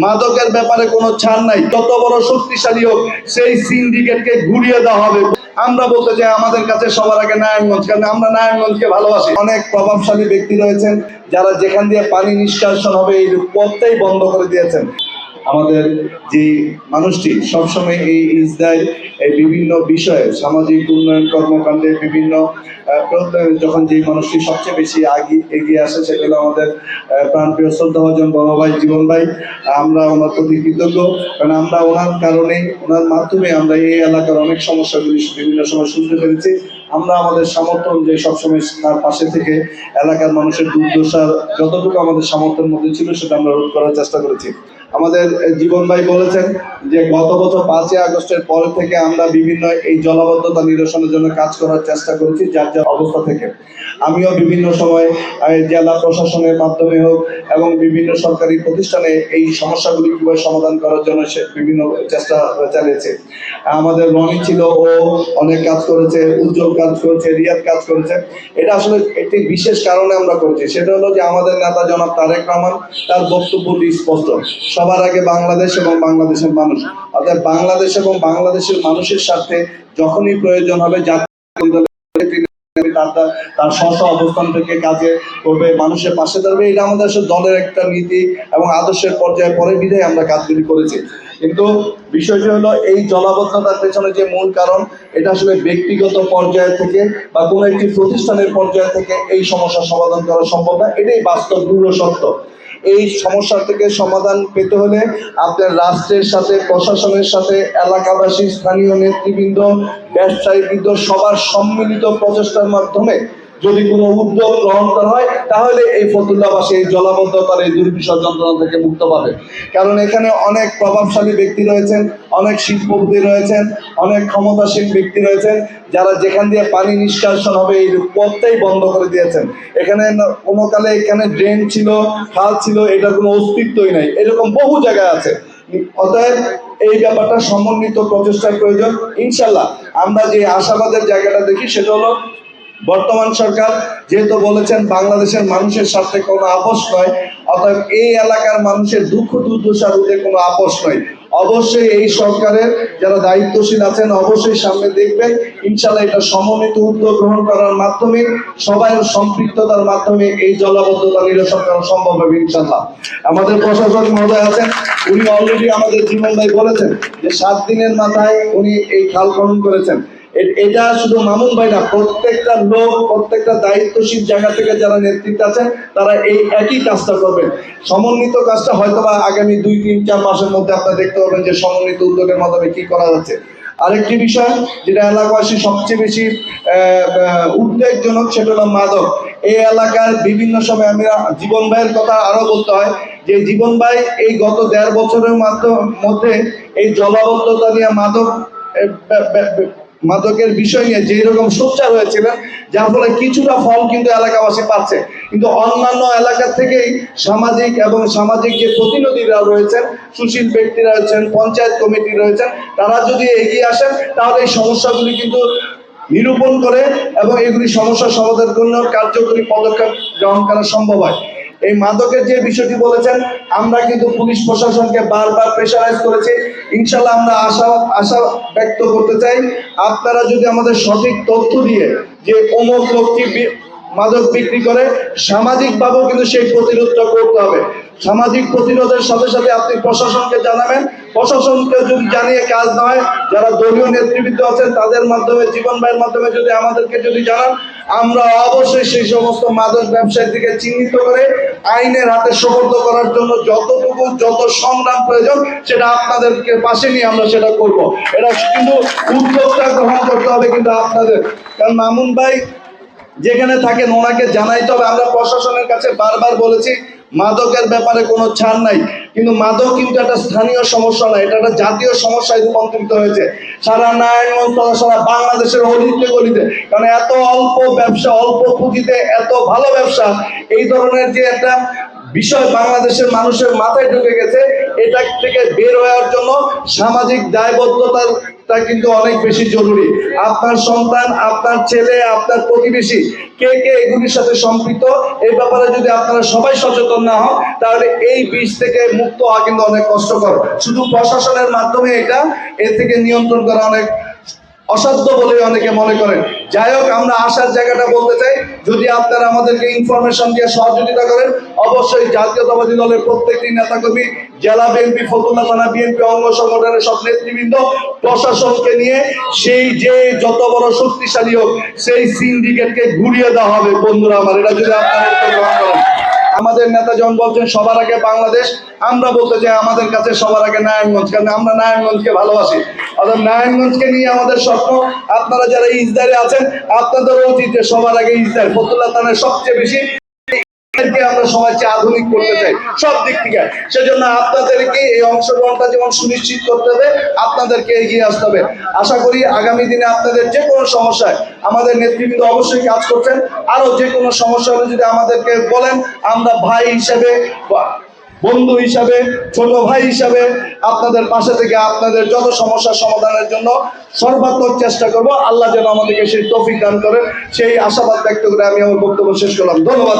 মাদকের ব্যাপারে কোনো ছাড় নাই। যত বড় শক্তিশালী হোক সেই সিন্ডিকেটকে ঘুরিয়ে দেওয়া হবে। আমরা বলতে চাই আমাদের কাছে সবার আগে নারায়ণগঞ্জ, কারণ আমরা নারায়ণগঞ্জকে ভালোবাসি। অনেক প্রভাবশালী ব্যক্তি রয়েছেন যারা যেখান দিয়ে পানি নিষ্কাশন হবে এই পথটাই বন্ধ করে দিয়েছেন। আমাদের যে মানুষটি সবসময় এই ইসরায়েল এই বিভিন্ন বিষয়ে সামাজিক উন্নয়ন কর্মকাণ্ডে বিভিন্ন যখন যে মানুষটি সবচেয়ে বেশি এগিয়ে আসে সেটা হলো আমাদের প্রাণপ্রিয় শ্রদ্ধাভাজন বড় ভাই জীবন ভাই। আমরা ওনার প্রতি কৃতজ্ঞ, কারণ আমরা ওনার কারণে ওনার মাধ্যমে আমরা এই এলাকার অনেক সমস্যাগুলি বিভিন্ন সময় শুনতে পেরেছি। আমরা আমাদের সামর্থ্য যে সবসময় তার পাশে থেকে এলাকার মানুষের দুর্দশার যতটুকু আমাদের সামর্থ্যের মধ্যে ছিল সেটা আমরা রোধ করার চেষ্টা করেছি। আমাদের জীবন ভাই বলেছেন যে গত বছর 5ই আগস্টের পর থেকে আমরা বিভিন্ন এই জলাবদ্ধতা নিরসনের জন্য কাজ করার চেষ্টা করেছি যার যার অবস্থা থেকে। আমিও বিভিন্ন সময় জেলা প্রশাসনের মাধ্যমে হোক এবং বিভিন্ন সরকারি প্রতিষ্ঠানে এই সমস্যাগুলি কিভাবে সমাধান করার জন্য সে বিভিন্ন চেষ্টা চালিয়েছে। আমাদের রনি ছিল, ও অনেক কাজ করেছে, উজ্জ্বল কাজ করেছে, রিয়াদ কাজ করেছে। এটা আসলে একটি বিশেষ কারণে আমরা করেছি, সেটা হলো যে আমাদের নেতা জনাব তারেক রহমান তার বক্তব্যটি স্পষ্ট, সবার আগে বাংলাদেশ এবং বাংলাদেশের মানুষ। অর্থাৎ বাংলাদেশ এবং বাংলাদেশের মানুষের সাথে যখনই প্রয়োজন হবে তার স্ব অবস্থান থেকে কাজে করবে, মানুষের পাশে দাঁড়াবে। এটা আমাদের আসলে দলের একটা নীতি এবং আদর্শের পর্যায়ে পরে বিধায় আমরা কাজগুলি করেছি। কিন্তু বিষয়টি হলো এই জলাবদ্ধতার পেছনে যে মূল কারণ, এটা আসলে ব্যক্তিগত পর্যায় থেকে বা কোনো একটি প্রতিষ্ঠানের পর্যায় থেকে এই সমস্যার সমাধান করা সম্ভব না। এটাই বাস্তব দৃঢ় সত্য। এই সমস্যা থেকে সমাধান পেতে হলে আপনার রাষ্ট্রের সাথে, প্রশাসনের সাথে, এলাকাবাসী, স্থানীয় নেতৃবৃন্দ, ব্যবসায়ীবৃন্দ সবার সম্মিলিত প্রচেষ্টার মাধ্যমে যদি কোনো উদ্যোগ গ্রহণ করা হয় তাহলে এই ফতুল্লাবাসী এই জলাবদ্ধতার এই দুর্বিষহ যন্ত্রণা থেকে মুক্ত পাবে। কারণ এখানে অনেক প্রভাবশালী ব্যক্তি রয়েছেন, অনেক শিল্পপতি রয়েছেন, অনেক ক্ষমতাসীন ব্যক্তি রয়েছেন যারা যেখান দিয়ে পানি নিষ্কাশন হবে এই পথটাই বন্ধ করে দিয়েছেন। এখানে কোনো কালে এখানে ড্রেন ছিল, খাল ছিল, এটার কোনো অস্তিত্বই নাই। এরকম বহু জায়গায় আছে। অতএব এই ব্যাপারটা সমন্বিত প্রচেষ্টার প্রয়োজন। ইনশাল্লাহ আমরা যে আশাবাদের জায়গাটা দেখি সেটা হলো বর্তমান সরকার যেহেতু বলেছেন বাংলাদেশের মানুষের সাথে কোনো আপোষ নয়, অর্থাৎ এই এলাকার মানুষের দুঃখ দুর্দশা রোধে কোনো আপোষ নয়। অবশ্যই এই সরকারের যারা দায়িত্বশীল আছেন অবশ্যই সামনে দেখবেন। ইনশাল্লাহ এটা সমন্বিত উদ্যোগ গ্রহণ করার মাধ্যমে সবাই সম্পৃক্ততার মাধ্যমে এই জলাবদ্ধতা নিরসন করা সম্ভব হবে ইনশাল্লাহ। আমাদের প্রশাসক মহোদয় আছেন, উনি অলরেডি আমাদের জীবন ভাই বলেছেন যে 7 দিনের মাথায় উনি এই খাল খনন করেছেন। এটা শুধু মামুন ভাই না, প্রত্যেকটা লোক, প্রত্যেকটা দায়িত্বশীল জায়গা থেকে যারা নেতৃত্বে আছেন তারা এই একই কাজটা করবেন। সমন্বিত কাজটা হয়তোবা আগামী 2-3-4 মাসের মধ্যে আপনারা দেখতে পাবেন যে সমন্বিত উদ্যোগের মাধ্যমে কি করা যাচ্ছে। আরেকটি বিষয় যেটা এলাকাবাসী সবচেয়ে বেশি উদ্বেগজনক সেটা হলো মাদক। এই এলাকার বিভিন্ন সময় আমি জীবন ভাইয়ের কথা আরো বলতে হয় যে জীবন ভাই এই গত 1.5 বছরের মধ্যে এই জলাবদ্ধতা নিয়ে মাদকের বিষয় নিয়ে যে রকম সোচ্চার হয়েছিলেন, যার ফলে কিছুটা ফল কিন্তু এলাকাবাসী পাচ্ছে। কিন্তু অন্যান্য এলাকা থেকেই সামাজিক এবং সামাজিক যে প্রতিনিধিরা রয়েছেন, সুশীল ব্যক্তিরা রয়েছেন, পঞ্চায়েত কমিটি রয়েছেন, তারা যদি এগিয়ে আসেন তাহলে এই সমস্যাগুলি কিন্তু নিরূপণ করে এবং এগুলি সমস্যা সমাধানের জন্য কার্যকরী পদক্ষেপ গ্রহণ করা সম্ভব হয়। এই মাদকের যে বিষয়টি বলেছেন, আমরা কিন্তু পুলিশ প্রশাসনকে বারবার প্রেশারাইজ করেছি। ইনশাল্লাহ আমরা আশা ব্যক্ত করতে চাই আপনারা যদি আমাদের সঠিক তথ্য দিয়ে যে অমুক লোকটি মাদক বিক্রি করে, সামাজিকভাবেও কিন্তু সেই প্রতিরোধটা করতে হবে। সামাজিক প্রতিরোধের সাথে সাথে আপনি প্রশাসনকে জানাবেন, প্রশাসনকে যদি জানিয়ে কাজ না হয় যারা দলীয় নেতৃবৃন্দ আছেন তাদের মাধ্যমে, জীবন ভাইয়ের মাধ্যমে যদি আমাদেরকে যদি জানান, আমরা অবশ্যই সেই সমস্ত মাদক ব্যবসায়ীদেরকে চিহ্নিত করে আইনের হাতে সোপর্দ করার জন্য যত সংগ্রাম প্রয়োজন সেটা আপনাদেরকে পাশে নিয়ে আমরা সেটা করব। এটা কিন্তু উদ্যোগটা গ্রহণ করতে হবে কিন্তু আপনাদের, কারণ মামুন ভাই যেখানে থাকেন ওনাকে জানাইতে হবে। আমরা প্রশাসনের কাছে বারবার বলেছি মাদকের ব্যাপারে কোনো ছাড় নাই, কিন্তু মাদক কিন্তু একটা স্থানীয় সমস্যা নয়, এটা একটা জাতীয় সমস্যায় রূপান্তরিত হয়েছে সারা নারায়ণগঞ্জ, সারা বাংলাদেশের অলিতে গলিতে। কারণ এত অল্প ব্যবসা, অল্প পুঁজিতে এত ভালো ব্যবসা, এই ধরনের যে একটা বিষয় বাংলাদেশের মানুষের মাথায় ঢুকে গেছে, এটা থেকে বের হওয়ার জন্য সামাজিক দায়বদ্ধতার তা কিন্তু অনেক বেশি জরুরি। আপনার সন্তান, আপনার ছেলে, আপনার প্রতিবেশী কে কে এগুলির সাথে সম্পৃক্ত, এই ব্যাপারে যদি আপনারা সবাই সচেতন না হন, তাহলে এই বিষ থেকে মুক্ত হওয়া কিন্তু অনেক কষ্টকর। শুধু প্রশাসনের মাধ্যমে এর থেকে নিয়ন্ত্রণ করা অনেক অসাধ্য বলে অনেকে মনে করেন। যাই হোক, আমরা আসার জায়গাটা বলতে চাই, যদি আপনারা আমাদেরকে ইনফরমেশন দিয়ে সহযোগিতা করেন, অবশ্যই জাতীয়তাবাদী দলের প্রত্যেকটি নেতাকর্মী, জেলা বিএনপি, ফতুল্লা থানা বিএনপি অঙ্গ সংগঠনের সব নেতৃবৃন্দ, প্রশাসনকে নিয়ে সেই যে যত বড় শক্তিশালী হোক, সেই সিন্ডিকেটকে ঘুরিয়ে দেওয়া হবে। বন্ধুরা আমার, এটা যদি আপনারা গ্রহণ করেন। আমাদের নেতা যখন বলছেন সবার আগে বাংলাদেশ, আমরা বলতে চাই আমাদের কাছে সবার আগে নারায়ণগঞ্জ, কারণ আমরা নারায়ণগঞ্জকে ভালোবাসি। অর্থাৎ নারায়ণগঞ্জকে নিয়ে আমাদের স্বপ্ন। আপনারা যারা ইসরায়েলে আছেন, আপনাদেরও উচিত যে সবার আগে ইসরায়েল, ফতুল্লা থানার সবচেয়ে বেশি আমরা সমাজকে আধুনিক করতে চাই সব দিক থেকে। সেজন্য আপনাদেরকে এই অংশগ্রহণটা যেমন সুনিশ্চিত করতে হবে, আপনাদেরকে এগিয়ে আসতে হবে। আশা করি আগামী দিনে আপনাদের যে কোনো সমস্যায় আমাদের নেতৃবৃন্দ অবশ্যই কাজ করছেন। আরো যে কোনো সমস্যা হলে যদি আমাদেরকে বলেন, আমরা ভাই হিসেবে, বন্ধু হিসাবে, ছোট ভাই হিসাবে আপনাদের পাশে থেকে আপনাদের যত সমস্যার সমাধানের জন্য সর্বাত্মক চেষ্টা করব। আল্লাহ যেন আমাদেরকে সেই তৌফিক দান করেন, সেই আশাবাদ ব্যক্ত করে আমি আমার বক্তব্য শেষ করলাম। ধন্যবাদ।